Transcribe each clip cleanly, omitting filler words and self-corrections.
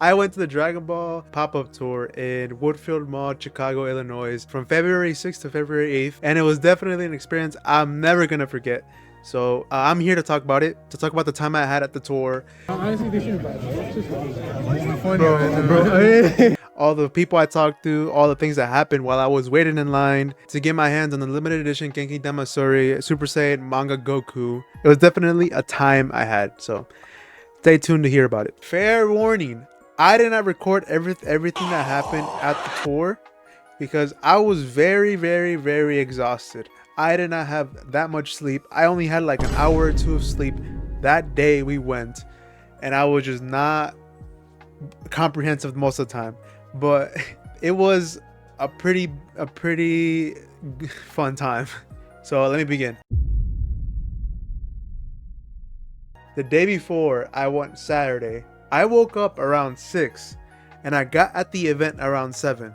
I went to the Dragon Ball pop-up tour in Woodfield Mall, Chicago, Illinois from February 6th to February 8th. And it was definitely an experience I'm never gonna forget. So I'm here to talk about it, to talk about the time I had at the tour. Honestly, they should buy Bro. All the people I talked to, all the things that happened while I was waiting in line to get my hands on the limited edition Genki Damasuri Super Saiyan Manga Goku. It was definitely a time I had, so stay tuned to hear about it. Fair warning, I did not record everything that happened at the tour because I was very, very, very exhausted. I did not have that much sleep. I only had like an hour or two of sleep that day we went, and I was just not comprehensive most of the time. But it was a pretty fun time. So let me begin. The day before I went Saturday, I woke up around 6 and I got at the event around 7.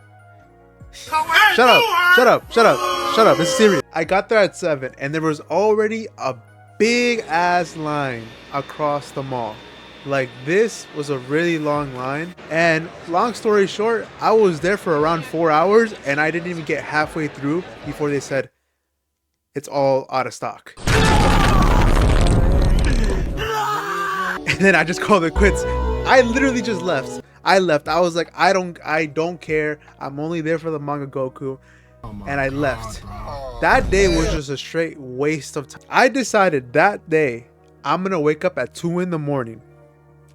Shut up. This is serious. I got there at 7 and there was already a big ass line across the mall. Like, this was a really long line, and long story short, I was there for around 4 hours and I didn't even get halfway through before they said it's all out of stock. And then I just called it quits. I literally just left. I was like, I don't care. I'm only there for the manga Goku. And I left. That day was just a straight waste of time. I decided that day I'm gonna wake up at 2 in the morning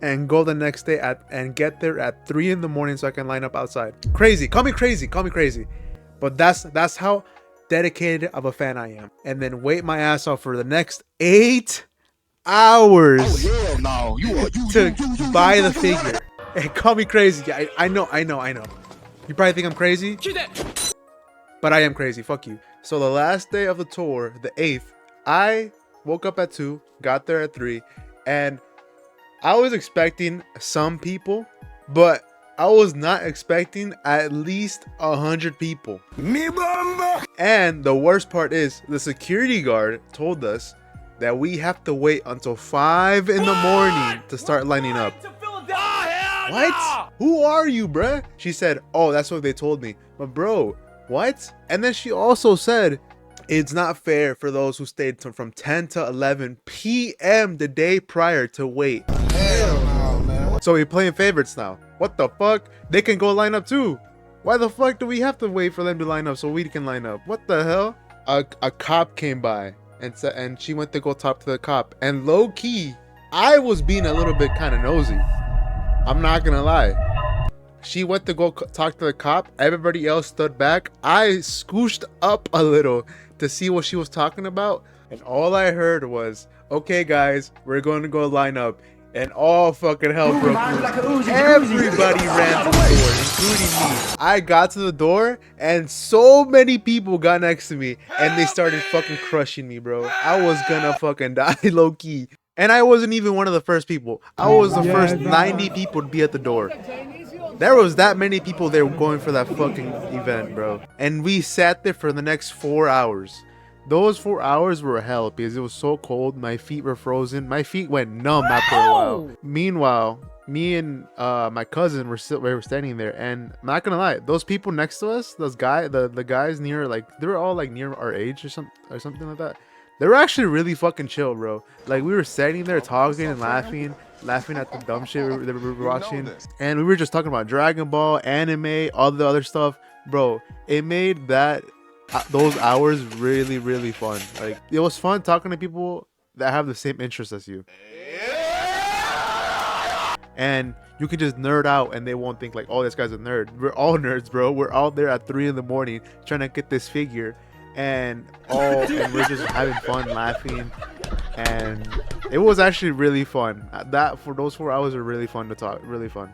and go the next day and get there at 3 in the morning so I can line up outside. Crazy. Call me crazy. But that's how dedicated of a fan I am. And then wait my ass off for the next 8 hours to buy the figure. Hey, call me crazy. I know. You probably think I'm crazy, but I am crazy. Fuck you. So the last day of the tour, the 8th, I woke up at 2, got there at 3, and I was expecting some people, but I was not expecting at least 100 people. And the worst part is the security guard told us that we have to wait until 5 in the morning to start lining up. What? Who are you, bruh? She said, oh, that's what they told me. But bro, what? And then she also said, it's not fair for those who stayed from 10 to 11 p.m. the day prior to wait. Hell no, man. So we're playing favorites now. What the fuck? They can go line up too. Why the fuck do we have to wait for them to line up so we can line up? What the hell? A cop came by and she went to go talk to the cop. And low key, I was being a little bit kind of nosy. I'm not gonna lie. She went to go talk to the cop. Everybody else stood back. I scooched up a little to see what she was talking about. And all I heard was, okay guys, we're going to go line up. And all fucking hell broke loose. Everybody ran to the door, including me. I got to the door and so many people got next to me and they started fucking crushing me, bro. I was gonna fucking die low key. And I wasn't even one of the first people. I was the first 90 people to be at the door. There was that many people there going for that fucking event, bro. And we sat there for the next 4 hours. Those 4 hours were hell because it was so cold. My feet were frozen. My feet went numb after a while. Meanwhile, me and my cousin were standing there, and I'm not gonna lie, those people next to us, those the guys near, like, they were all like near our age or something like that. They were actually really fucking chill, bro. Like, we were standing there talking and laughing at the dumb shit we were watching, and we were just talking about Dragon Ball, anime, all the other stuff, bro. It made those hours really, really fun. Like, it was fun talking to people that have the same interests as you, and you can just nerd out and they won't think like, oh, this guy's a nerd. We're all nerds, bro. We're out there at 3 in the morning trying to get this figure, and we're just having fun, laughing, and it was actually really fun. That for those 4 hours were really fun to talk, really fun.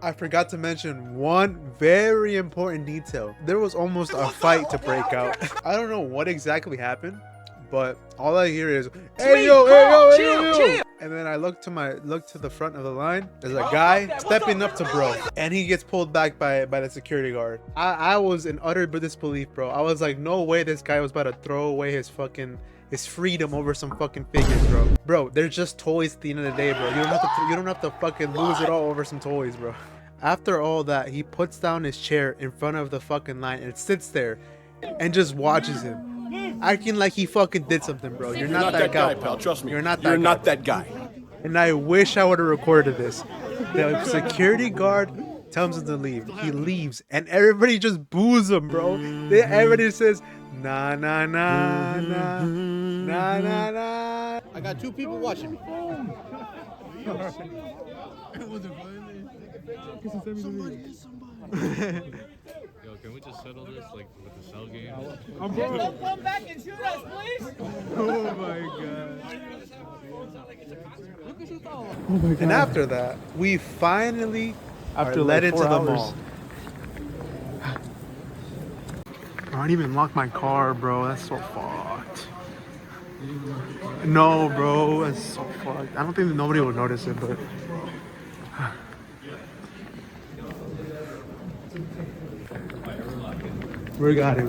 I forgot to mention one very important detail. There was almost a fight to break out. I don't know what exactly happened, But all I hear is, hey yo, hey yo, hey yo, hey yo. And then I look to the front of the line. There's a guy stepping up to bro, and he gets pulled back by the security guard. I was in utter disbelief, bro. I was like, no way this guy was about to throw away his freedom over some fucking figures, bro. Bro, they're just toys at the end of the day, bro. You don't have to fucking lose it all over some toys, bro. After all that, he puts down his chair in front of the fucking line and sits there and just watches him, acting like he fucking did something, bro. You're not that guy, pal. Trust me. You're not that guy. And I wish I would have recorded this. The security guard tells him to leave. He leaves, and everybody just boos him, bro. Everybody says, nah, nah, nah, nah, nah, nah, nah. I got 2 people watching me. Yo, can we just settle this like with the cell game? Don't come back and shoot us, please. Oh my god. And after that, we finally are led into the mall. I didn't even lock my car, bro. That's so fucked. No, bro. That's so fucked. I don't think nobody will notice it, but... We got it.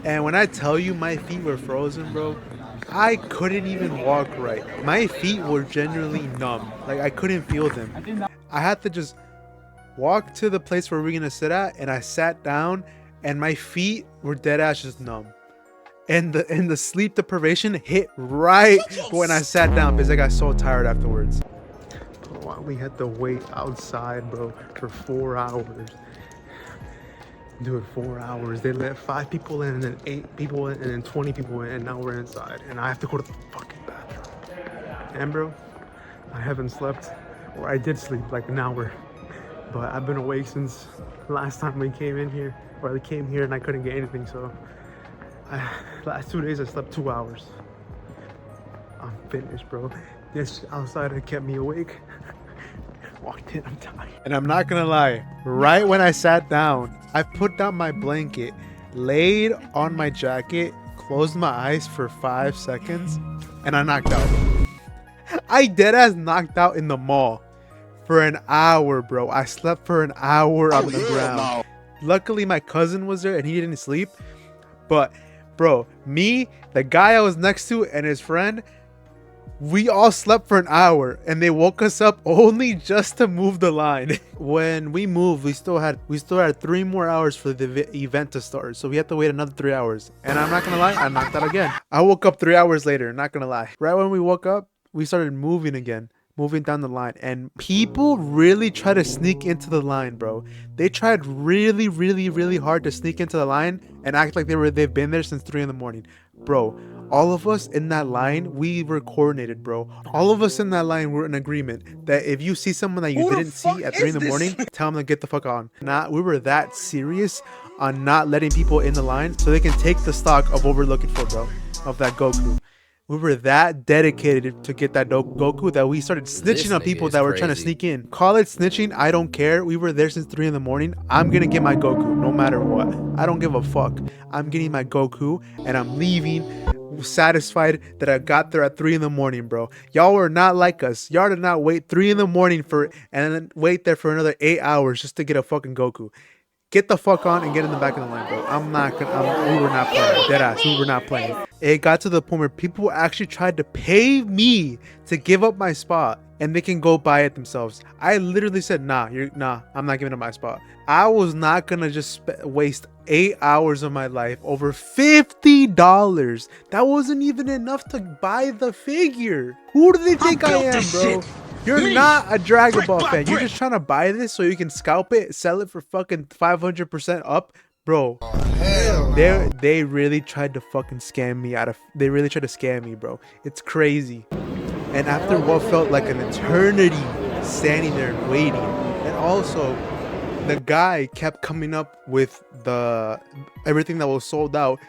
And when I tell you my feet were frozen, bro, I couldn't even walk right. My feet were genuinely numb. Like, I couldn't feel them. I had to just walk to the place where we we're gonna sit at, and I sat down, and my feet were dead ass just numb. And the sleep deprivation hit right when I sat down because I got so tired afterwards. Bro, we had to wait outside, bro, for 4 hours. Dude, 4 hours. They let 5 people in, and then 8 people in, and then 20 people in, and now we're inside. And I have to go to the fucking bathroom. And bro, I haven't slept, or I did sleep like an hour. But I've been awake since last time we came in here, or I came here and I couldn't get anything, so... last 2 days I slept 2 hours. I'm finished, bro. This outside had kept me awake. Walked in, I'm tired. And I'm not gonna lie, right when I sat down, I put down my blanket, laid on my jacket, closed my eyes for 5 seconds, and I knocked out. I deadass knocked out in the mall for an hour, bro. I slept for an hour on the ground. No. Luckily, my cousin was there and he didn't sleep, but bro, me, the guy I was next to, and his friend, we all slept for an hour, and they woke us up only just to move the line. When we moved, we still had 3 more hours for the event to start, so we had to wait another 3 hours. And I'm not gonna lie, I knocked out again. I woke up 3 hours later, not gonna lie. Right when we woke up, we started moving again. Moving down the line, and people really try to sneak into the line, bro. They tried really, really, really hard to sneak into the line and act like they've been there since 3 in the morning, bro. All of us in that line, we were coordinated, bro. All of us in that line were in agreement that if you see someone that you didn't see at 3 in the morning, tell them to get the fuck on. We were that serious on not letting people in the line so they can take the stock of what we're looking for, bro, of that Goku. We were that dedicated to get that Goku that we started snitching on people that were trying to sneak in. Call it snitching, I don't care. We were there since 3 in the morning. I'm gonna get my Goku no matter what. I don't give a fuck. I'm getting my Goku and I'm leaving satisfied that I got there at 3 in the morning, bro. Y'all were not like us. Y'all did not wait 3 in the morning and then wait there for another 8 hours just to get a fucking Goku. Get the fuck on and get in the back of the line, bro. We were not playing. Deadass, we were not playing. It got to the point where people actually tried to pay me to give up my spot and they can go buy it themselves. I literally said, nah, I'm not giving up my spot. I was not gonna just waste 8 hours of my life over $50. That wasn't even enough to buy the figure. Who do they think I am, bro? You're not a Dragon Ball fan. You're just trying to buy this so you can scalp it, sell it for fucking 500% up. Bro, they really tried to fucking scam me they really tried to scam me, bro. It's crazy. And after what felt like an eternity standing there and waiting, and also the guy kept coming up with everything that was sold out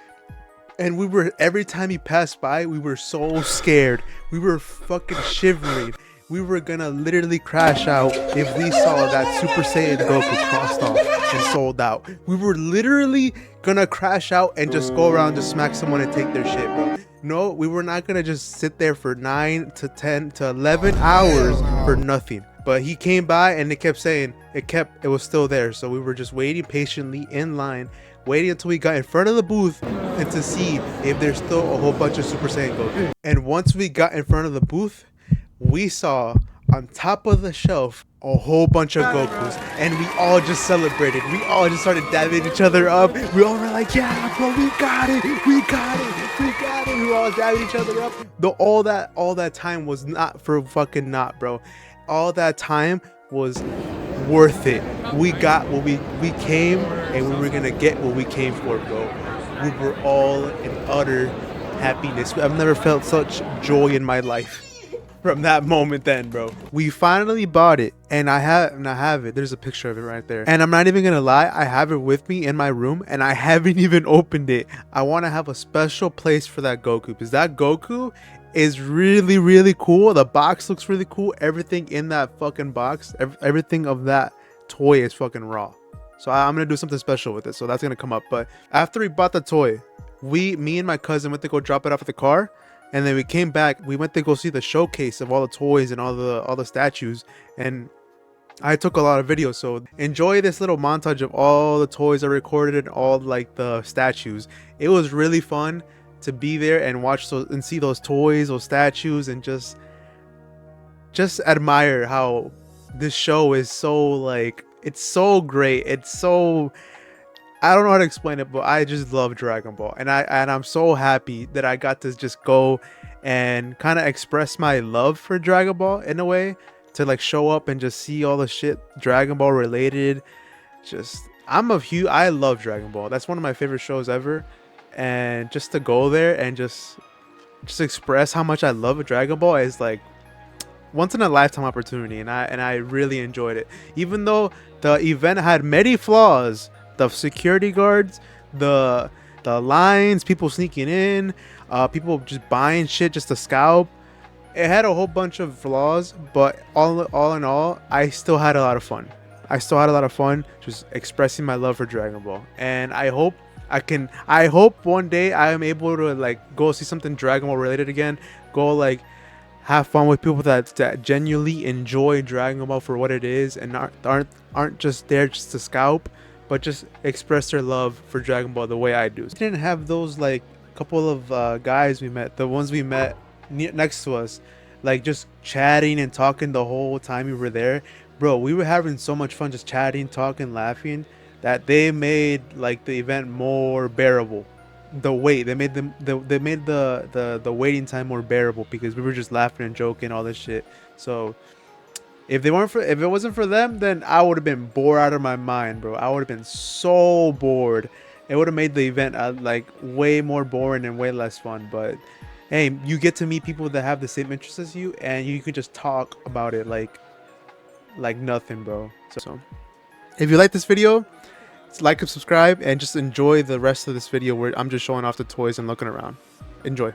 And we were, every time he passed by, we were so scared. We were fucking shivering. We were gonna literally crash out if we saw that Super Saiyan Goku crossed off and sold out. We were literally gonna crash out and just go around to smack someone and take their shit, bro. No, we were not gonna just sit there for 9 to 10 to 11 hours for nothing. But he came by and it kept saying it was still there. So we were just waiting patiently in line, waiting until we got in front of the booth and to see if there's still a whole bunch of Super Saiyan Goku. And once we got in front of the booth, we saw on top of the shelf a whole bunch of Gokus, and we all just celebrated. We all just started dabbing each other up. We all were like, yeah, bro, we got it, we got it, we got it. We were all dabbing each other up. Though all that time was not for fucking naught, bro. All that time was worth it. We got what we came, and we were gonna get what we came for, bro. We were all in utter happiness. I've never felt such joy in my life. From that moment then, bro. We finally bought it, and I have it. There's a picture of it right there. And I'm not even gonna lie, I have it with me in my room, and I haven't even opened it. I want to have a special place for that Goku, because that Goku is really, really cool. The box looks really cool. Everything in that fucking box, everything of that toy is fucking raw. So I'm gonna do something special with it. So that's gonna come up. But after we bought the toy, me and my cousin went to go drop it off at the car. And then we came back, we went to go see the showcase of all the toys and all the statues, and I took a lot of videos. So enjoy this little montage of all the toys I recorded and all like the statues. It was really fun to be there and watch those and see those toys, those statues, and just admire how this show is so, like, it's so great. It's so, I don't know how to explain it, but I just love Dragon Ball, and I'm so happy that I got to just go and kind of express my love for Dragon Ball in a way, to like show up and just see all the shit Dragon Ball related. I love Dragon Ball. That's one of my favorite shows ever, and just to go there and just express how much I love Dragon Ball is like once in a lifetime opportunity, and I really enjoyed it. Even though the event had many flaws, the security guards, the lines, people sneaking in, people just buying shit just to scalp. It had a whole bunch of flaws, but all in all, I still had a lot of fun. Just expressing my love for Dragon Ball. And I hope one day I am able to like go see something Dragon Ball related again. Go like have fun with people that genuinely enjoy Dragon Ball for what it is, and aren't just there just to scalp, but just express their love for Dragon Ball the way I do. We didn't have those like couple of guys we met, the ones we met next to us, like just chatting and talking the whole time we were there. Bro, we were having so much fun just chatting, talking, laughing, that they made like the event more bearable. The wait, they made the waiting time more bearable, because we were just laughing and joking, all this shit. So if it wasn't for them, then I would have been bored out of my mind, bro. I would have been so bored. It would have made the event like way more boring and way less fun. But hey, you get to meet people that have the same interests as you, and you can just talk about it like nothing, bro. So if you like this video, like and subscribe, and just enjoy the rest of this video where I'm just showing off the toys and looking around. Enjoy.